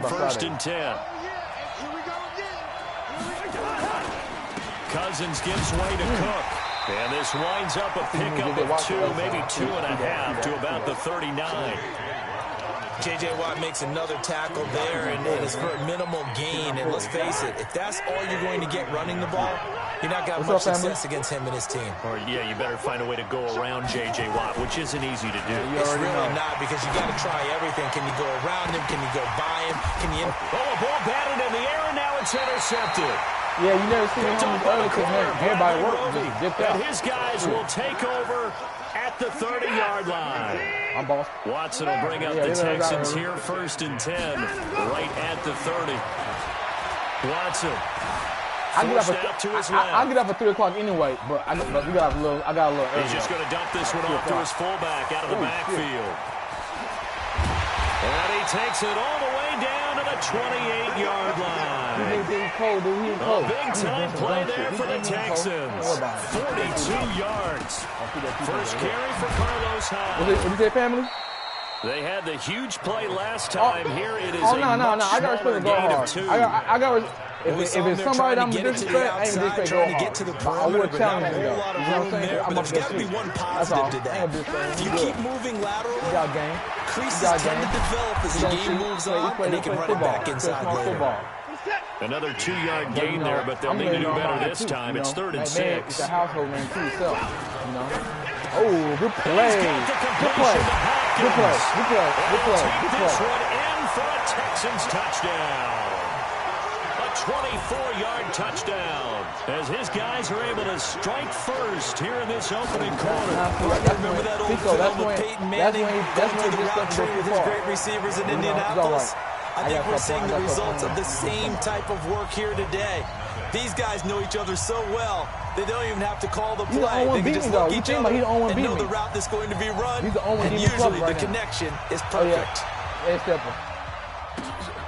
First and 10. Cousins gives way to Cook. And this winds up a pickup of 2, maybe 2.5 to about the 39. J.J. Watt makes another tackle there, and it's for a minimal gain. And let's face it, if that's all you're going to get running the ball, you're not going to have much success against him and his team. Or, yeah, you better find a way to go around J.J. Watt, which isn't easy to do. It's really not, because you got to try everything. Can you go around him? Can you go by him? Can you... Oh, a ball batted in the air, and now it's intercepted. Yeah, you never seen him early because, man, everybody works. Just dipped out. And his guys will take over at the 30-yard line. I'm boss. Watson will bring up the Texans here, first and 10, right at the 30. Watson. I'll get up at 3 o'clock anyway, but we got a little. I got a little early. He's just going to dump this one off to his fullback out of the backfield. And he takes it all the way down to the 28-yard line. A big-time play there for the Texans. 42 yards. First carry for Carlos Hyde. What did you say, family? They had the huge play last time. Here it is no. I got to go hard. I got If it's somebody that I'm going to disrespect, I ain't going to go hard. I would challenge him, though. You know what I'm saying? I'm going to be one positive to that. If you keep moving laterally, creases tend to develop as the game moves on, and they can run it back inside later. Another 2-yard gain there, but they'll need to do better this time. It's 3rd and 6. It's a household name to yourself, you know. Oh, good play. Good play. Good play. Good play. Good play. Good play. This one in for a Texans touchdown. A 24-yard touchdown. As his guys are able to strike first here in this opening quarter. Remember that old film with Peyton Manning going through the route tree with his great receivers in Indianapolis? I think we're seeing the results of the same type of work here today. These guys know each other so well, they don't even have to call the play. They can just look each other and know the route that's going to be run. And usually the connection is perfect. Yeah, Stepper.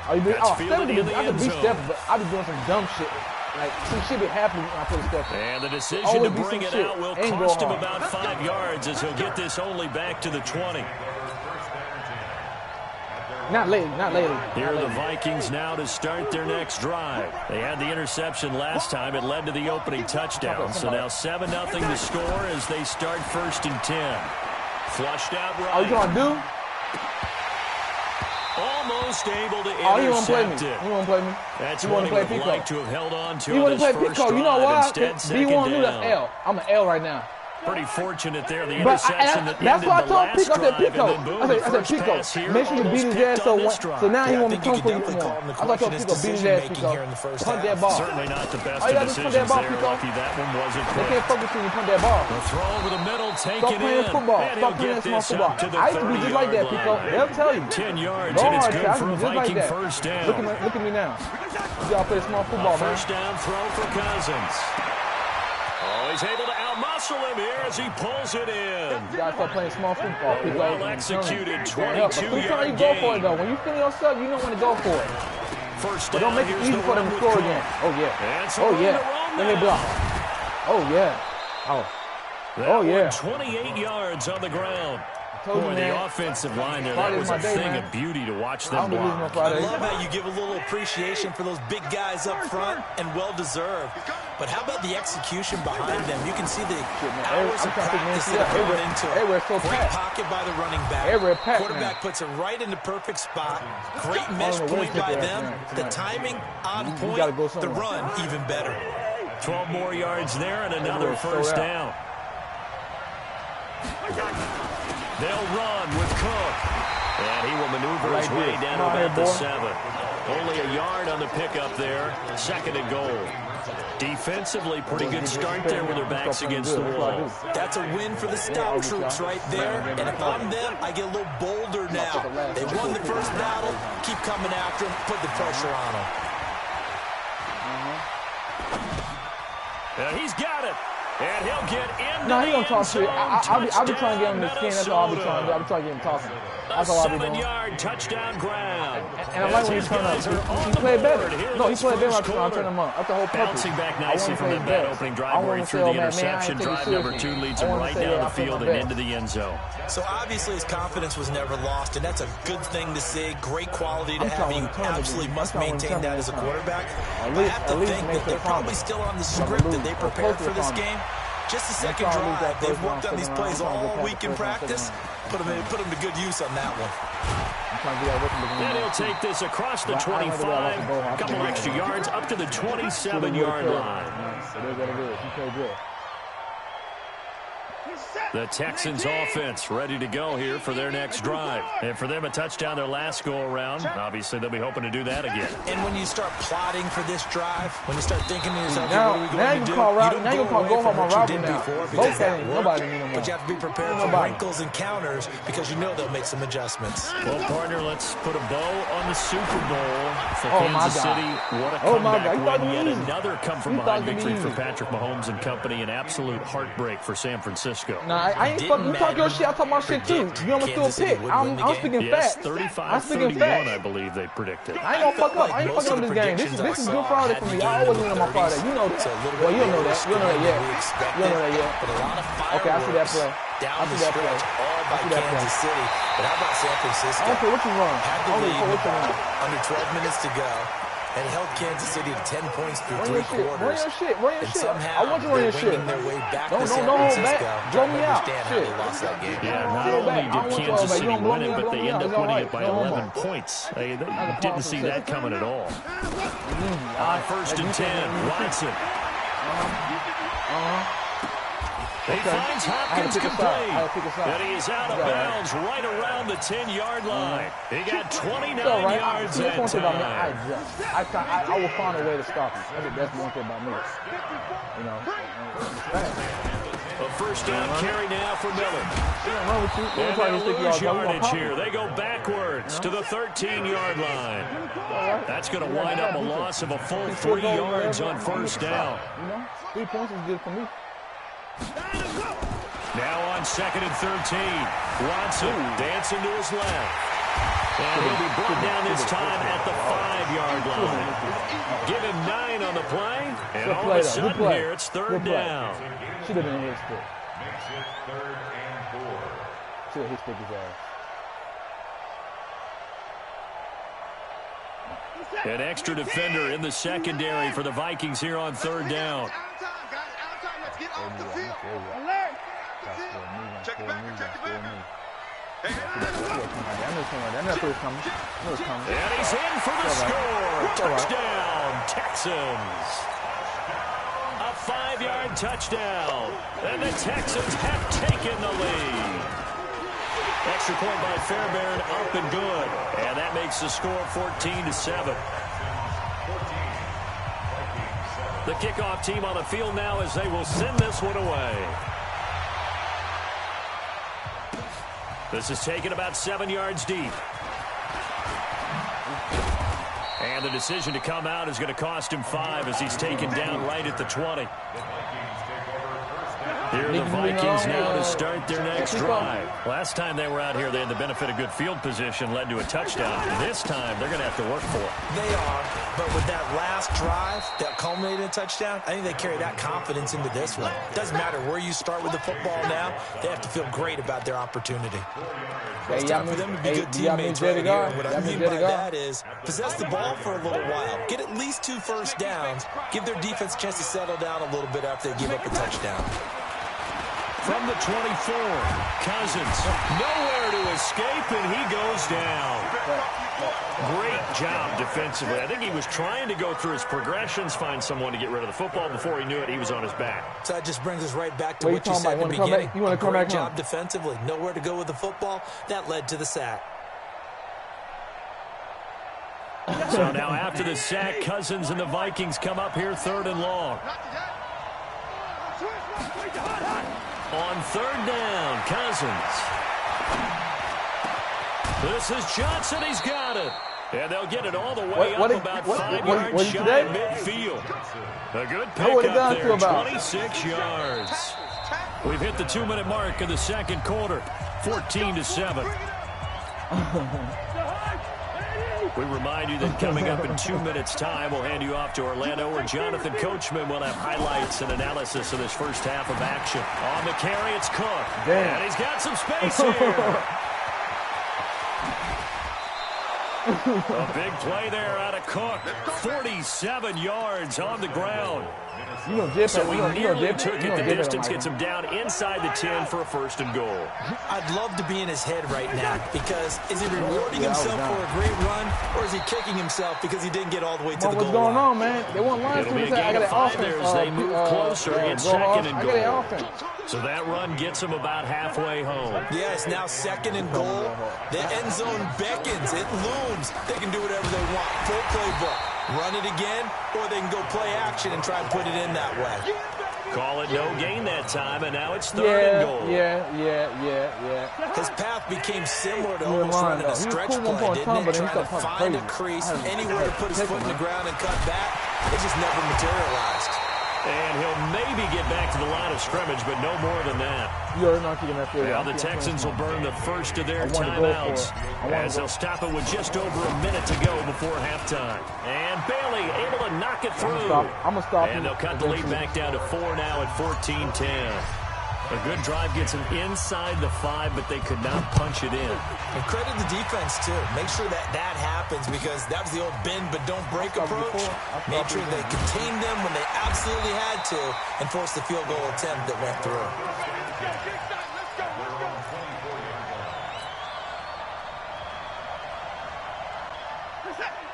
I could be Stepper, but I be doing some dumb shit. Like, some shit be happening when I put a Stepper. And the decision to bring it out will cost him about 5 yards as he'll get this only back to the 20. Not lately. Here are the Vikings now to start their next drive. They had the interception last time. It led to the opening touchdown. So now 7-0 to score as they start 1st and 10. Flushed out right. Oh, you gonna do? Almost able to intercept it. He won't play me. That's what he would like to have held on to. He wouldn't play Pico. You know why? B1 knew that's L. I'm an L right now. Pretty fortunate there, the interception that that's why I told Pico. I said, Pico. I said, Pico, make sure you beat his ass so now he won't be coming for you more. I told Pico, beat his ass, Pico. Punt that ball. Certainly not the best of decisions there. Lucky that one wasn't quick. They can't focus when you punt that ball. The throw over the middle, take it in. Stop playing football. Stop playing small football. I used to be just like that, Pico. They'll tell you. 10 yards, and it's good for a Viking first down. Look at me now. You gotta play small football, man. First down throw for Cousins. Oh, he's able to outmuscle him here as he pulls it in. You gotta start playing small football. Well executed, 22-yard you go for it, though. When you feel yourself, you know when to go for it. First down, don't make it easy for them to score again. Oh, yeah. Then they block. Oh, yeah. Oh, yeah. 28 yards on the ground. Boy, the offensive line there, that was a thing of beauty to watch them block. I love how you give a little appreciation for those big guys up front, and well-deserved. But how about the execution behind them? You can see the hours of practice that are going into it. Great pocket by the running back. Quarterback puts it right in the perfect spot. Great mesh point by them. The timing on point. The run even better. 12 more yards there and another first down. They'll run with Cook. And he will maneuver his way down to about the 7. Only a yard on the pickup there. 2nd and goal. Defensively, pretty good start there with their backs against the wall. That's a win for the stout troops right there. And if I'm them, I get a little bolder now. They won the first battle. Keep coming after them. Put the pressure on them. And he's got it. And he'll get in. No, he don't talk shit. I'll be trying to get him in the skin. That's all I'll be trying to do. I'll be trying to get him talking. That's all I be doing. 7-yard touchdown ground. And I like when he turned up. He played better. No, he played better when I turned him up. That's the whole purpose. Bouncing back nicely from that bad opening drive where he threw the interception. Drive number 2 leads him right down the field and into the end zone. So obviously his confidence was never lost, and that's a good thing to see. Great quality to have. You absolutely must maintain that as a quarterback. I have to think that they're probably still on the script that they prepared for this game. Just the second drive, they've worked on these plays all week in practice. Put them to good use on that one. And he'll take this across the 25, a couple extra yards, up to the 27-yard line. The Texans offense ready to go here for their next drive. And for them, a touchdown their last go-around. Obviously, they'll be hoping to do that again. And when you start plotting for this drive, when you start thinking to yourself, now, what are we going to do? Now you call go home on Robert now. Both nobody need them. But you have to be prepared for wrinkles and counters because you know they'll make some adjustments. Well, partner, let's put a bow on the Super Bowl for Kansas City. What a comeback win. Yet another come-from-behind victory for Patrick Mahomes and company. An absolute heartbreak for San Francisco. I ain't fucking, you talk your shit, I talk my shit too. You almost threw a pick. I'm speaking facts. 35-31, I believe they predicted. I ain't gonna fuck up. I ain't fucking up this game. This is Good Friday for me. I always win on my Friday. You know that. Well, you don't know that. You don't know that yet. You don't know that yet. Okay, I see that play. Down the stretch, all by Kansas City. But how about San Francisco? Okay, what you wrong? Had the lead under 12 minutes to go. And held Kansas City to 10 points through 3 quarters. Run your shit. And somehow I want you to run your shit. Their way back don't to San hold Francisco. back. Blow me out. Shit. How they lost that game. Yeah, not only did Kansas City win it, but they end up winning it by 11 points. They didn't see that coming at all. On 1st and 10, Watson. He finds Hopkins complete, and he's out of bounds right around the 10-yard line. He got 29 yards that time. I will find a way to stop him. That's one thing about me. You know. A first down carry now for Miller. And they'll lose yardage here. They go backwards to the 13-yard line. That's going to wind up a loss of a full 3 yards on first down. 3 points is good for me. Now on 2nd and 13. Watson dancing to his left. And he'll be brought down this time at the 5-yard line. Give him 9 on the play. And all of a sudden here, it's 3rd down. Should have been his pick. Should have his pick his ass. An extra defender in the secondary for the Vikings here on 3rd down. Check it back. And he's in for the score. Touchdown, Texans. A 5-yard touchdown. And the Texans have taken the lead. Extra point by Fairbairn, up and good. And that makes the score 14-7. The kickoff team on the field now as they will send this one away. This is taken about 7 yards deep. And the decision to come out is going to cost him 5 as he's taken down right at the 20. Here are the Vikings now to start their next drive. Last time they were out here, they had the benefit of good field position, led to a touchdown. This time, they're going to have to work for it. They are, but with that last drive that culminated in a touchdown, I think they carry that confidence into this one. Doesn't matter where you start with the football now, they have to feel great about their opportunity. It's time for them to be good teammates right here. What I mean by that is possess the ball for a little while. Get at least 2 first downs. Give their defense a chance to settle down a little bit after they give up a touchdown. From the 24, Cousins, nowhere to escape, and he goes down. Great job defensively. I think he was trying to go through his progressions, find someone to get rid of the football. Before he knew it, he was on his back. So that just brings us right back to what you said in the beginning. Great job defensively. Nowhere to go with the football. That led to the sack. So now after the sack, Cousins and the Vikings come up here 3rd and long. On 3rd down, Cousins. This is Johnson. He's got it. And they'll get it all the way up about 5 yards shy of midfield. A good pickup there, 26 yards. We've hit the 2-minute mark of the second quarter, 14-7. We remind you that coming up in 2 minutes' time, we'll hand you off to Orlando, where Jonathan Coachman will have highlights and analysis of this first half of action. On the carry, it's Cook. Damn. And he's got some space here. A big play there out of Cook. 47 yards on the ground. So we nearly took it the distance, gets him down inside the 10 for a 1st and goal. I'd love to be in his head right now, because is he rewarding himself for a great run, or is he kicking himself because he didn't get all the way to the goal line? What's going on, man? They want lines to me. I got an offense. As they move closer, it's 2nd and goal. I got an offense. So that run gets him about halfway home. Yeah, it's now 2nd and goal. The end zone beckons. It looms. They can do whatever they want. Full playbook. Run it again, or they can go play action and try and put it in that way. Call it no gain that time, and now it's 3rd and goal. Yeah. His path became similar to almost running a stretch play, didn't it? Trying to find a crease, anywhere to put his foot in the ground and cut back. It just never materialized. And he'll maybe get back to the line of scrimmage, but no more than that. Now the Texans will burn the first of their timeouts as they'll stop it with just over a minute to go before halftime. And Bailey able to knock it through. I'm going to stop. And they'll cut the lead back down to 4 now at 14-10. A good drive gets them inside the 5, but they could not punch it in. And credit the defense, too. Make sure that happens, because that was the old bend but don't break approach. Made sure they contained them when they absolutely had to and forced the field goal attempt that went through.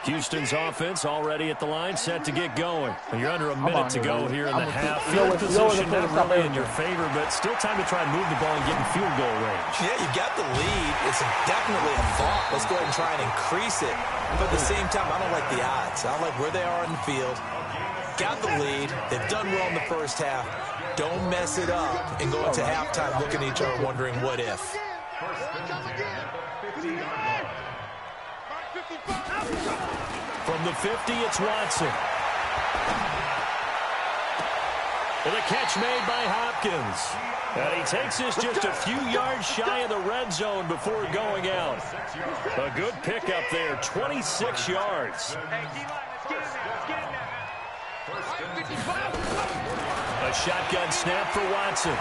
Houston's offense already at the line, set to get going. You're under a minute to go here in the half. Field position not really in your favor, but still time to try and move the ball and get in field goal range. Yeah, you got the lead. It's definitely a thought. Let's go ahead and try and increase it. But at the same time, I don't like the odds. I don't like where they are in the field. Got the lead. They've done well in the first half. Don't mess it up and go into halftime looking at each other wondering what if. From the 50, it's Watson. And a catch made by Hopkins. And he takes this just a few yards shy of the red zone before going out. A good pickup there, 26 yards. A shotgun snap for Watson.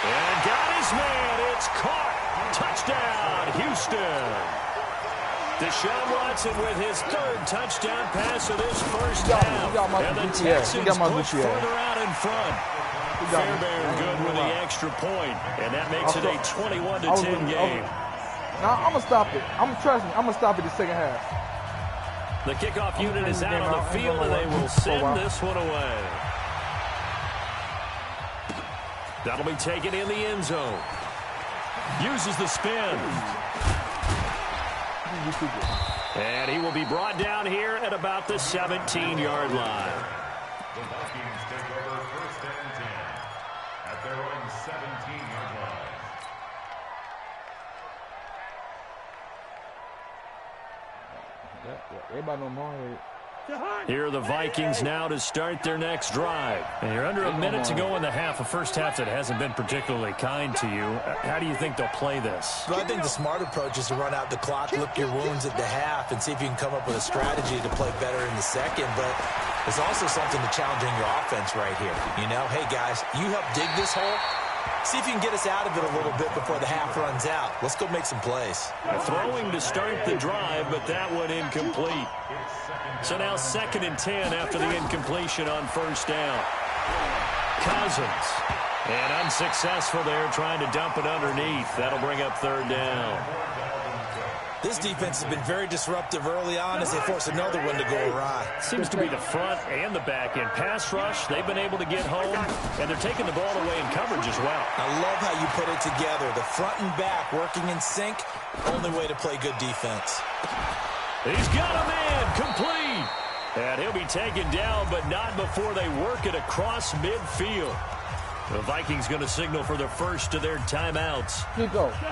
And got his man. It's caught. Touchdown, Houston. Deshaun Watson with his 3rd touchdown pass of this first half. And the Texans push further out in front. Fairbairn good with the extra point, and that makes it a 21-10 game. Now, I'm going to stop it. Trust me, I'm going to stop it the second half. The kickoff unit is out on the field, and they will send this one away. That'll be taken in the end zone. Uses the spin. And he will be brought down here at about the 17-yard line. The Vikings take over 1st and 10 at their own 17-yard line. Everybody know more. Here are the Vikings now to start their next drive. And you're under a minute to go in the half. A first half that hasn't been particularly kind to you. How do you think they'll play this? Well, I think the smart approach is to run out the clock, lick your wounds at the half, and see if you can come up with a strategy to play better in the second. But there's also something to challenging your offense right here. You know, hey, guys, you help dig this hole. See if you can get us out of it a little bit before the half runs out. Let's go make some plays. Throwing to start the drive, but that one incomplete. So now 2nd and 10 after the incompletion on 1st down. Cousins. And unsuccessful there, trying to dump it underneath. That'll bring up 3rd down. This defense has been very disruptive early on as they force another one to go awry. Seems to be the front and the back end. Pass rush, they've been able to get home, and they're taking the ball away in coverage as well. I love how you put it together. The front and back working in sync, only way to play good defense. He's got a man, complete. And he'll be taken down, but not before they work it across midfield. The Vikings going to signal for the first of their timeouts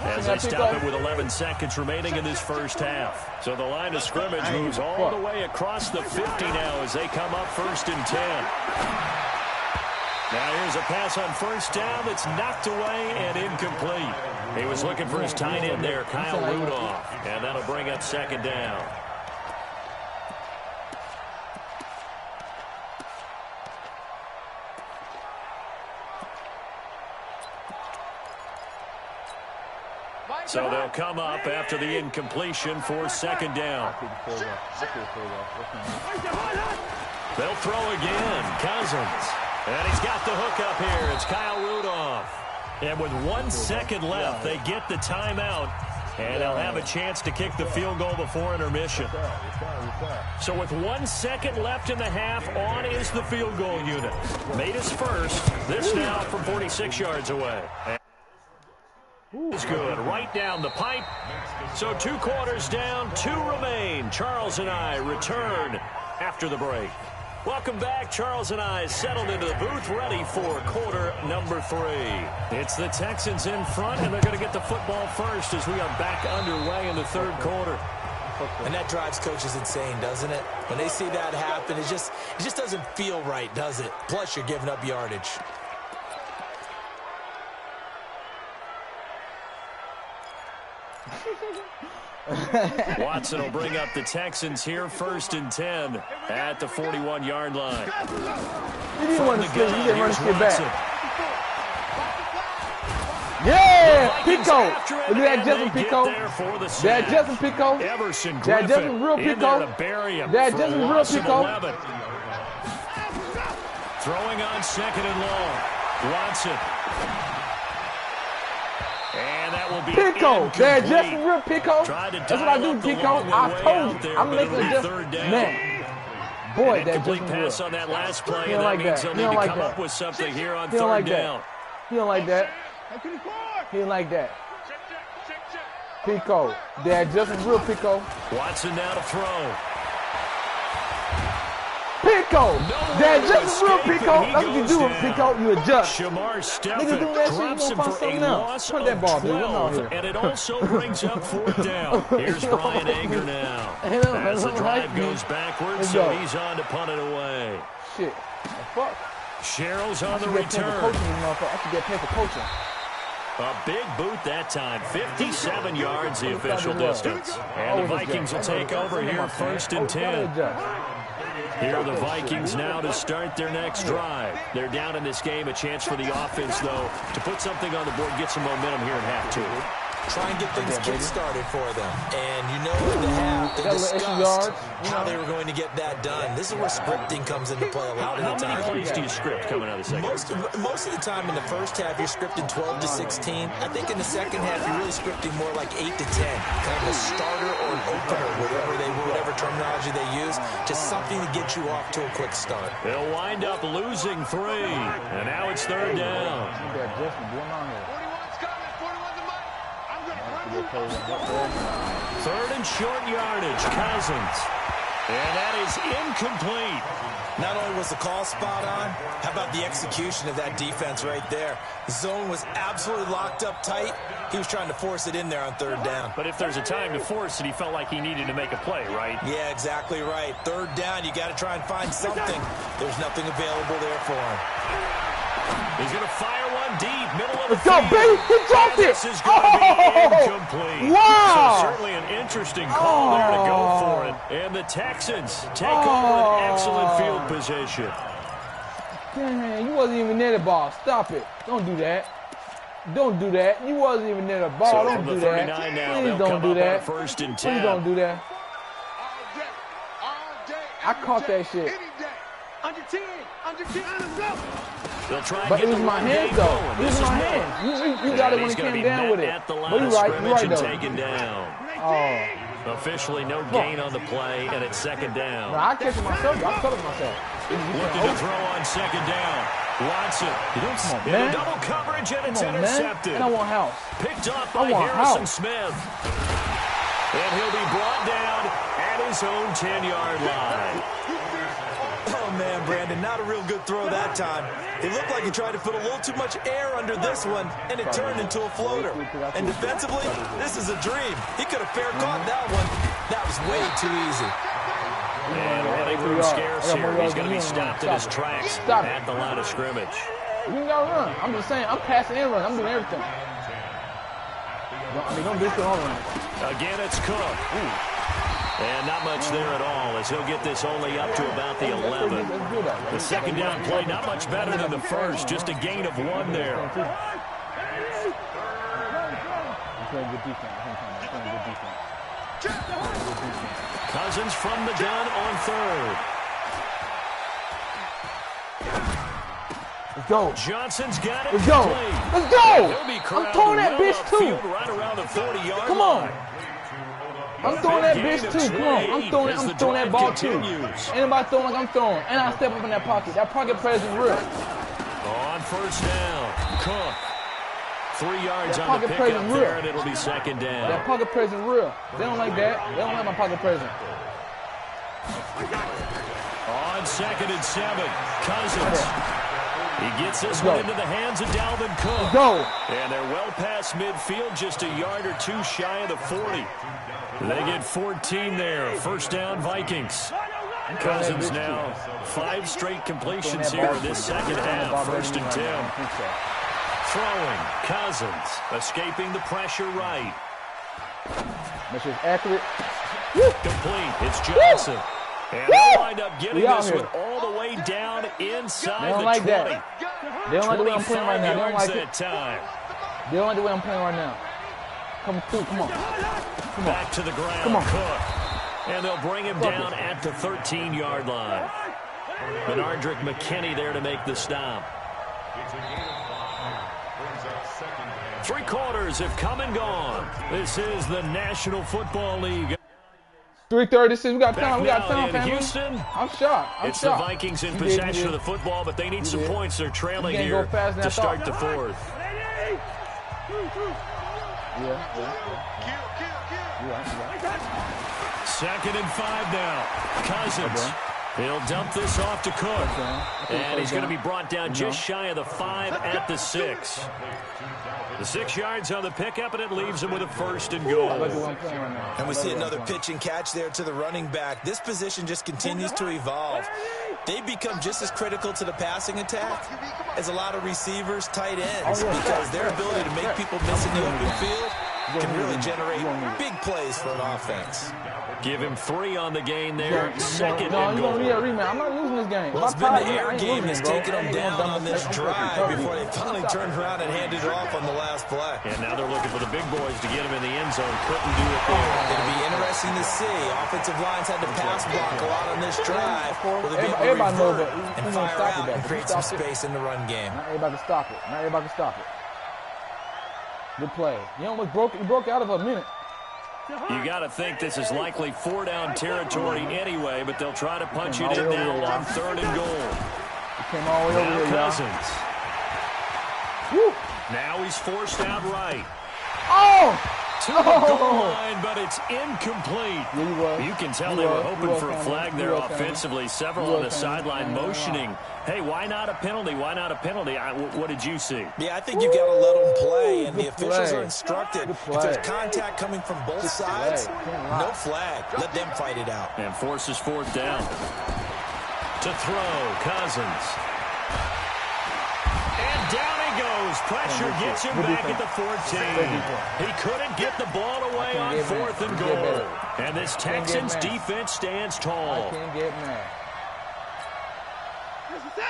as they stop it with 11 seconds remaining in this first half. So the line of scrimmage moves all the way across the 50 now as they come up 1st and 10. Now here's a pass on first down that's knocked away and incomplete. He was looking for his tight end there, Kyle Rudolph, and that'll bring up second down. So they'll come up after the incompletion for second down. They'll throw again. Cousins. And he's got the hook up here. It's Kyle Rudolph. And with 1 second left, they get the timeout. And they'll have a chance to kick the field goal before intermission. So with 1 second left in the half, on is the field goal unit. Made his first. This now from 46 yards away. It's good. Right down the pipe. So 2 quarters down, 2 remain. Charles and I return after the break. Welcome back. Charles and I settled into the booth, ready for quarter number 3. It's the Texans in front, and they're going to get the football first as we are back underway in the third quarter. And that drives coaches insane, doesn't it? When they see that happen, it just doesn't feel right, does it? Plus, you're giving up yardage. Watson will bring up the Texans here, 1st and 10 at the 41-yard line. You didn't want to skip. You didn't want to skip back. Yeah, Pico. Look at that Justin Pico. That Justin Pico. That Justin real Pico. That Justin real Pico. Throwing on 2nd and long. Watson. And that will be Pico. That Justin real Pico. That's what I do, Pico. I told you. I'm making a just man. Boy, that Justin pass on that last play. And that means he'll need to come up with something here on 3rd down. He don't like that. He don't like that. Pico. That Justin real Pico. Watson now to throw. Pico. That Justin real Pico. That's what you do, Pico. You adjust. Shamar Stephen Nigga do that shit, drops you him gonna for find a something loss else. Put that ball, of dude. Come on 12, here. and it also brings up 4th down. Here's Brian Anger now. As the drive goes backwards, so he's on to punt it away. Shit. Fuck. Sherrill's on the return. I should get paid for coaching. A big boot that time. 57 yards the official distance. And the Vikings will take over here, 1st and 10. Here are the Vikings now to start their next drive. They're down in this game. A chance for the offense, though, to put something on the board, get some momentum here in half 2. Try and get things kick-started for them. And you know in the half, they discussed how they were going to get that done. This is where scripting comes into play a lot of the time. How many plays do you script coming out of the second? Most of the time in the first half, you're scripting 12 to 16. I think in the second half, you're really scripting more like 8 to 10. Kind of a starter or an opener, whatever terminology they use. Just something to get you off to a quick start. They'll wind up losing 3. And now it's 3rd down. 3rd and short yardage. Cousins. And that is incomplete. Not only was the call spot on, how about the execution of that defense right there? The zone was absolutely locked up tight. He was trying to force it in there on 3rd down. But if there's a time to force it, he felt like he needed to make a play, right? Yeah, exactly right. 3rd down, you got to try and find something. There's nothing available there for him. He's going to fire one deep, middle of the field. Let's go, baby. He dropped it. This is going to be incomplete. Wow. So certainly an interesting call there to go for it. And the Texans take over an excellent field position. Dang, you wasn't even near the ball. Stop it. Don't do that. Don't do that. You wasn't even near the ball. So don't do that. Now, please don't do that. 1st and 10. Please don't do that. I caught that shit. Under 10. Under 10. They'll try and but get it was my hands, though. It was my hands. You got it when he came down with it. But you're right, though. Taken down. Oh. Officially no gain on the play, and it's 2nd down. No, I catch it myself. I cut it myself. Looking to throw on 2nd down. Watson. Come on, man. Double coverage, and it's intercepted. And I want house. Picked off by Harrison Smith. And he'll be brought down at his own 10-yard line. Oh, man, Brandon, not a real good throw that time. It looked like he tried to put a little too much air under this one, and it turned into a floater. And defensively, this is a dream. He could have fair caught that one. That was way too easy. And running room scarce here. He's going to be stopped in his tracks at the line of scrimmage. You ain't gotta run. I'm just saying, I'm passing and running. I'm doing everything. Don't do it all run. Again, it's Cook. And not much there at all, as he'll get this only up to about the 11. The second down play, not much better than the first, just a gain of 1 there. I'm playing good defense. Cousins from the gun on 3rd. Let's go. Johnson's got it. Let's go. Let's go. I'm throwing that bitch too. Right around the 40-yard Come on. line. I'm throwing that bitch too. Come on. I'm throwing that ball too. Anybody throwing like I'm throwing. And I step up in that pocket. That pocket presence is real. On 1st down, Cook. 3 yards on the pickup there, and it'll be 2nd down. That pocket presence is real. They don't like that. They don't like my pocket presence. On 2nd and 7, Cousins. He gets this one into the hands of Dalvin Cook. Let's go. And they're well past midfield, just a yard or 2 shy of the 40. They get 14 there. 1st down, Vikings. Cousins now 5 straight completions here in this second half. 1st and 10. Throwing, Cousins, escaping the pressure right. Make sure it's accurate. Complete, it's Johnson. And they'll wind up getting this one all the way down inside the 20. That. They don't like the way I'm playing right now. They don't like it. Time. They don't like the way I'm playing right now. Come through, come on. Back to the ground, Come on. Cook. And they'll bring him down at the 13-yard line. Benardrick McKinney there to make the stop. 3 quarters have come and gone. This is the National Football League. 3:36. We got time. We got Back time, now in family. Houston. I'm shocked. It's the Vikings in possession of the football, but they need some points. They're trailing here to start the 4th. Second and 5 now. Cousins. He'll dump this off to Cook. And he's going to be brought down just shy of the 5 at the 6. The 6 yards on the pickup, and it leaves him with a 1st and goal. And we see another pitch and catch there to the running back. This position just continues to evolve. They become just as critical to the passing attack as a lot of receivers, tight ends, because their ability to make people miss in the open field can really generate big plays for an offense. Give him 3 on the gain there. Second No, and you goal. don't need a rematch. I'm not losing this game. Well, it's been the air game that's taken them down on this drive before they finally turned around and handed it off on the last play. And now they're looking for the big boys to get him in the end zone. Couldn't do it there. It'll be interesting to see. Offensive lines had to pass block a lot on this drive. Will they be able to revert and fire out and create some space in the run game? Not everybody can stop it. Not everybody can stop it. Good play. You almost broke out of a minute. You got to think this is likely 4-down territory anyway, but they'll try to punch it in now on 3rd and goal. He came all the way over here, Cousins. Woo. Now he's forced out right. Oh! To the goal line, but it's incomplete. Yeah, you can tell they were hoping for a flag there offensively. Several on the sideline motioning, hey, why not a penalty? Why not a penalty? What did you see? Yeah, I think you got to let them play, and the officials are instructed. If there's contact coming from both sides, no flag. Let them fight it out. And forces 4th down. To throw, Cousins. And down he goes. Pressure gets him back at the 14. He couldn't get the ball away on 4th and goal. And this Texans defense stands tall. I can't get mad.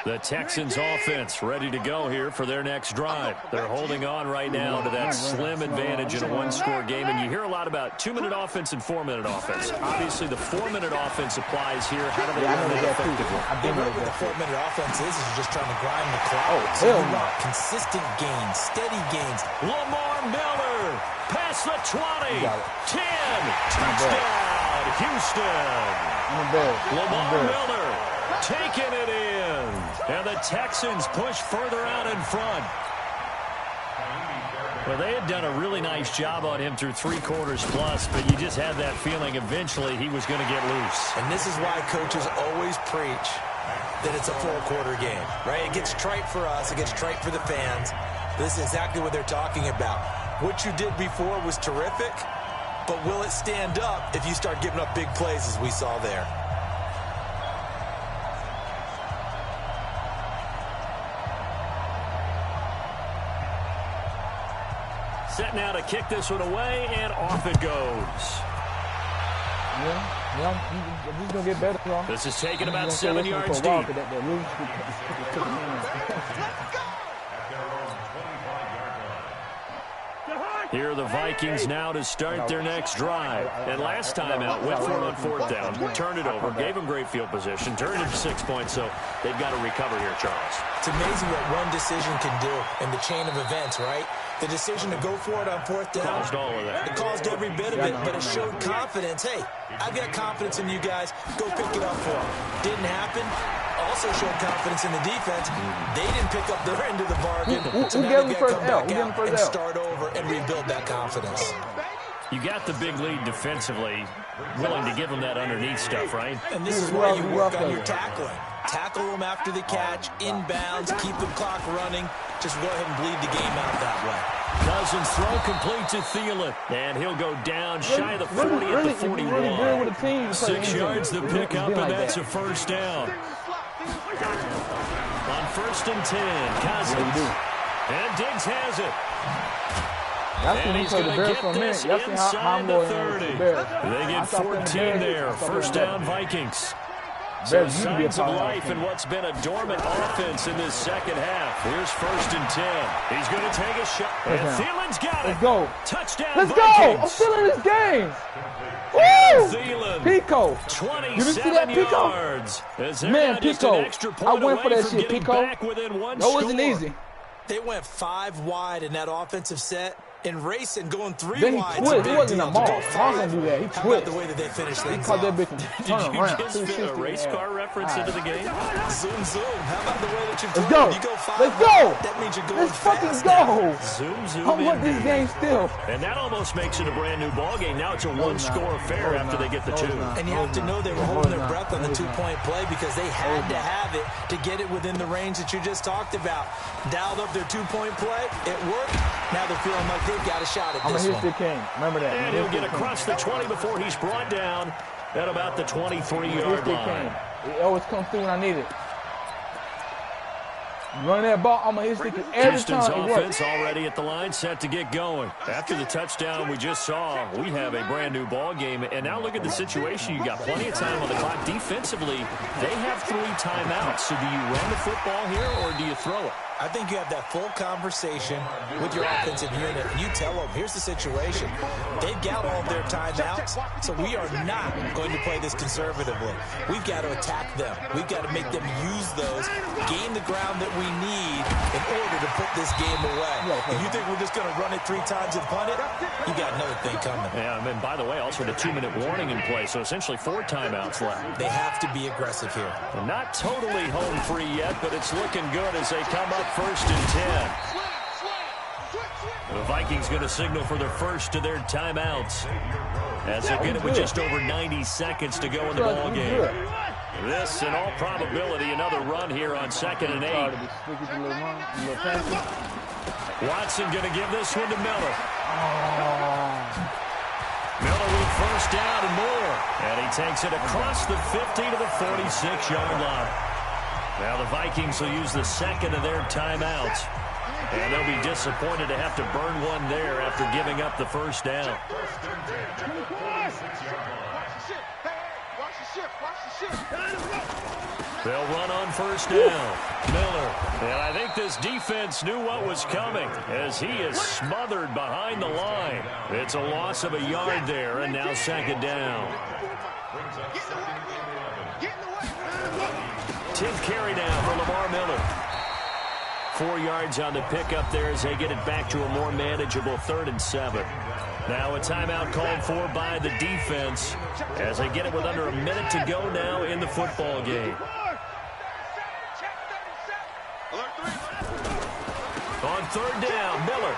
The Texans offense ready to go here for their next drive. They're holding on right now to that slim advantage in a 1-score game. And you hear a lot about 2-minute offense and 4-minute offense. Obviously, the 4-minute offense applies here. How do they run that effectively? What the 4-minute offense is just trying to grind the clock. So you want consistent gains, steady gains. Lamar Miller past the 20. 10. Touchdown, Houston. Lamar Miller taking it in. And the Texans push further out in front. Well, they had done a really nice job on him through 3 quarters plus, but you just had that feeling eventually he was going to get loose. And this is why coaches always preach that it's a 4-quarter game, right? It gets trite for us. It gets trite for the fans. This is exactly what they're talking about. What you did before was terrific, but will it stand up if you start giving up big plays as we saw there? Set now to kick this one away, and off it goes. Yeah, he's going to get better. This is taken about 7 yards deep. Here are the Vikings now to start their next drive. And last time out, went for it on 4th down, turned it over, gave them great field position, turned it to 6 points, so they've got to recover here, Charles. It's amazing what one decision can do in the chain of events, right? The decision to go for it on 4th down. Caused all of that. It caused every bit of it, but it showed confidence. Hey, I've got confidence in you guys. Go pick it up for them. Didn't happen. Also showed confidence in the defense. They didn't pick up their end of the bargain. So now they've got to come back out and start over and rebuild that confidence. You got the big lead defensively, willing to give them that underneath stuff, right? And this is where you work on your tackling. Tackle them after the catch, inbounds, keep the clock running. Just go ahead and bleed the game out that way. Cousins throw complete to Thielen, and he'll go down shy of the 40 at the 41. 6 yards the pick up, and that's a first down. On 1st and 10, Cousins. And Diggs has it. And he's going to get this inside the 30. They get 14 there. First down, Vikings. So signs of life in what's been a dormant offense in this second half. Here's 1st and 10. He's going to take a shot. And Thielen's got it. Let's go. Touchdown, Let's Vikings. go. I'm still in this game. Woo! Thielen. Pico. 27 yards. Man, Pico. I went for that shit, Pico. That wasn't easy. They went 5 wide in that offensive set. And racing, going 3 then wide. He twist. It wasn't a mall. I was going to do that. He How twist. about the way that they finished things caught that bitch and turn around. Did you just fit a race car reference into the game? Zoom, zoom. How about the way that you Let's go. You go 5 Let's go. That means you're going Let's fucking fast go. Zoom, zoom. I want this game still. And that almost makes it a brand new ball game. Now it's a one-score affair after they get the 2. And you have to know they were holding their breath on the 2-point play because they had to have it to get it within the range that you just talked about. Dialed up their 2-point play. It worked. Now they're feeling like they've got a shot at this one. King. Remember that. And he'll get across the 20 before he's brought down at about the 23-yard line. It always comes through when I need it. Running that ball, I'm going to hit stick every Houston's time. offense already at the line, set to get going. After the touchdown we just saw, we have a brand new ball game. And now look at the situation. You got plenty of time on the clock. Defensively, they have 3 timeouts. So do you run the football here or do you throw it? I think you have that full conversation with your offensive unit, and you tell them, here's the situation. They've got all of their timeouts, so we are not going to play this conservatively. We've got to attack them. We've got to make them use those, gain the ground that we need in order to put this game away. If you think we're just going to run it 3 times and punt it, you got another thing coming. Yeah, and by the way, also the 2-minute warning in play, so essentially 4 timeouts left. They have to be aggressive here. And not totally home free yet, but it's looking good as they come up 1st and 10. The Vikings going to signal for their first of their timeouts as they get it with just over 90 seconds to go in the ball game. This, in all probability, another run here on 2nd and 8. Watson going to give this one to Miller. Miller with 1st down and more. And he takes it across the 50 to the 46-yard line. Now the Vikings will use the 2nd of their timeouts. And they'll be disappointed to have to burn one there after giving up the 1st down. They'll run on 1st down. Miller. And I think this defense knew what was coming as he is smothered behind the line. It's a loss of a yard there, and now 2nd down. 10th carry now for Lamar Miller. 4 yards on the pickup there as they get it back to a more manageable 3rd and 7. Now a timeout called for by the defense as they get it with under a minute to go now in the football game. On 3rd down, Miller.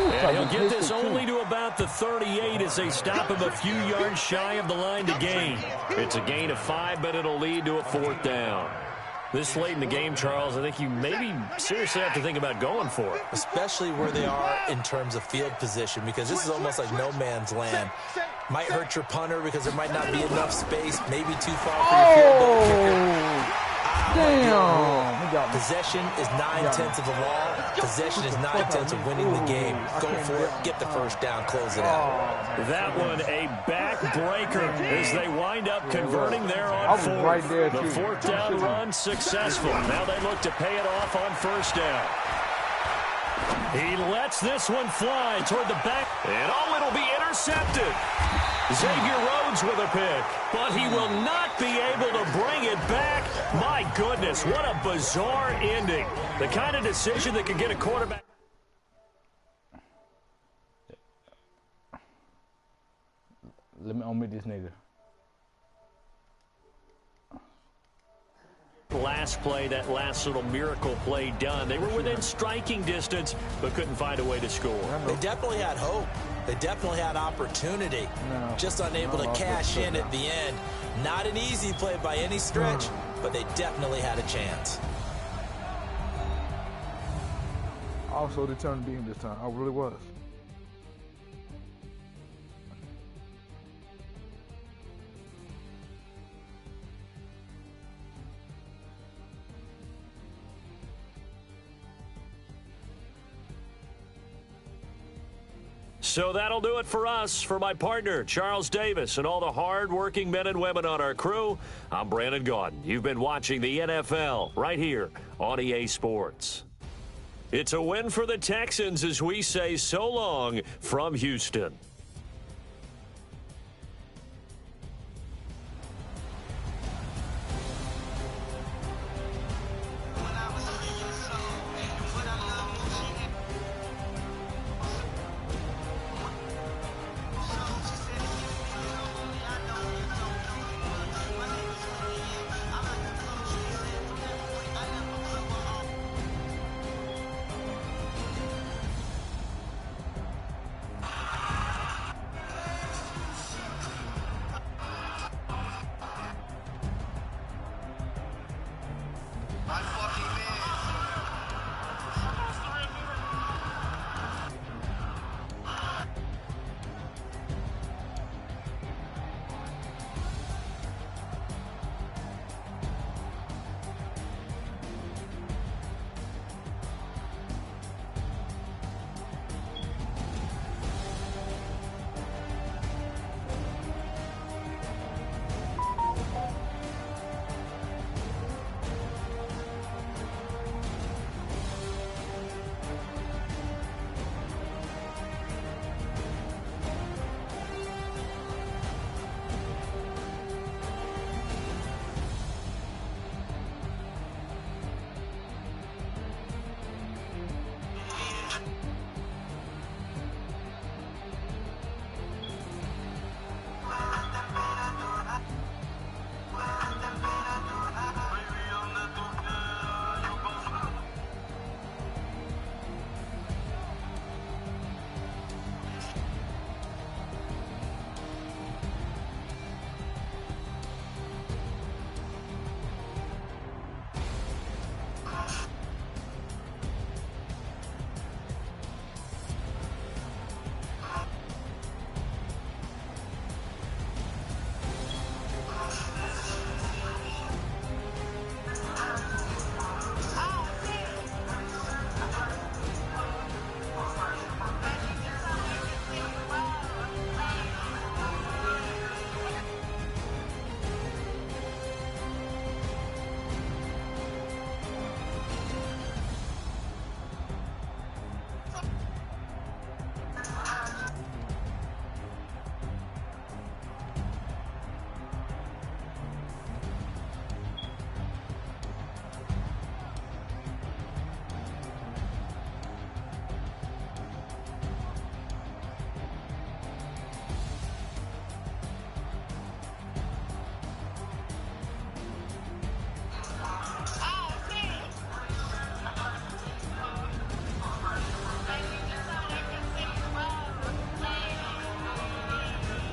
And he'll get this only to about the 38 as they stop him a few yards shy of the line to gain. It's a gain of 5, but it'll lead to a 4th down. This late in the game, Charles, I think you maybe seriously have to think about going for it. Especially where they are in terms of field position, because this is almost like no man's land. Might hurt your punter because there might not be enough space, maybe too far for your field goal kicker. Damn. Possession is 9/10 of the law. Possession is 9/10 of winning the game. Go for it. Get the first down. Close it out. That one a backbreaker as they wind up converting there on fourth. Right there, the fourth down run successful. Now they look to pay it off on first down. He lets this one fly toward the back. And it'll be intercepted. Xavier Rhodes with a pick, but he will not be able to bring it back. My goodness, what a bizarre ending. The kind of decision that could get a quarterback. Let me omit this nigga. Last play, that last little miracle play done. They were within striking distance, but couldn't find a way to score. They definitely had hope. They definitely had opportunity. Just unable to cash in at the end. Not an easy play by any stretch, but they definitely had a chance. Also determined to beat him this time. I really was. So that'll do it for us. For my partner, Charles Davis, and all the hard-working men and women on our crew, I'm Brandon Gaudin. You've been watching the NFL right here on EA Sports. It's a win for the Texans as we say so long from Houston.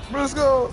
Let's go.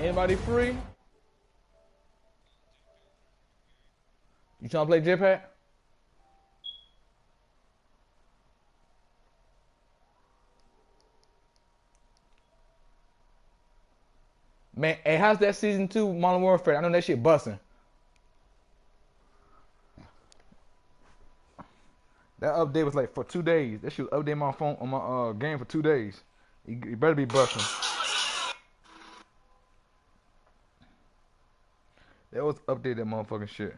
Anybody free? You trying to play Jetpack? Man, hey, how's that season 2 Modern Warfare? I know that shit busting. That update was like for 2 days. That shit was updating my phone on my game for 2 days. You better be busting. That was updated that motherfucking shit.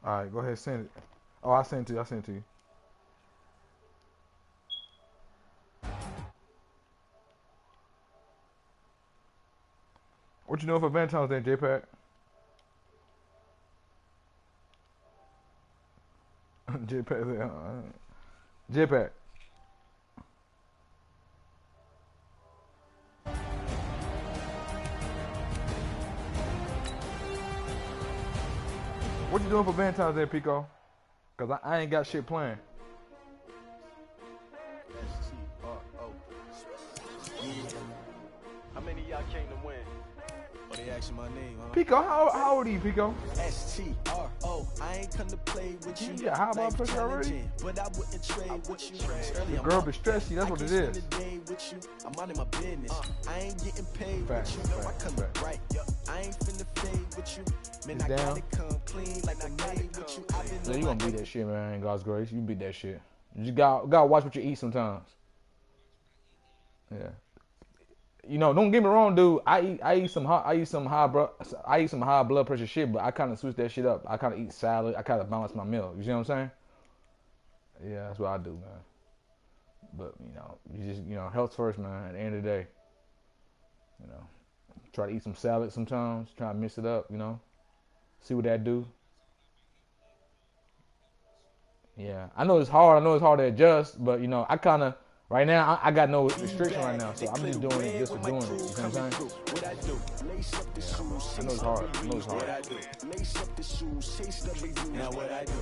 Alright, go ahead and send it. Oh, I sent it to you. I sent it to you. What you doing for Valentine's Day, J-Pack? J-Pack. J-Pack. What you doing for Valentine's Day, Pico? Cause I ain't got shit planned. How many of y'all came to win? Oh, they asking my name, huh? Pico, how old are you, Pico? STRO. I ain't come to play with you. You got high blood pressure already? But I wouldn't trade with you. The girl be stressy, that's what it is. I'm minding my business. I ain't getting paid Facts, with you. No, I facts, come facts. right. I ain't finna fade with you. Man, It's I down. gotta come clean like I made with you. I've been Yeah, on you my gonna beat that shit, man. In God's grace, you beat that shit. You gotta watch what you eat sometimes. Yeah. You know, don't get me wrong, dude. I eat some high blood pressure shit, but I kind of switch that shit up. I kind of eat salad. I kind of balance my meal. You see what I'm saying? Yeah, that's what I do, man. But you just health first, man. At the end of the day, try to eat some salad sometimes. Try to mix it up. See what that do. Yeah, I know it's hard. I know it's hard to adjust, but I kind of right now I got no restriction right now, so I'm just doing it just for doing it. You know what I'm saying? Yeah. I know it's hard. Now what I do?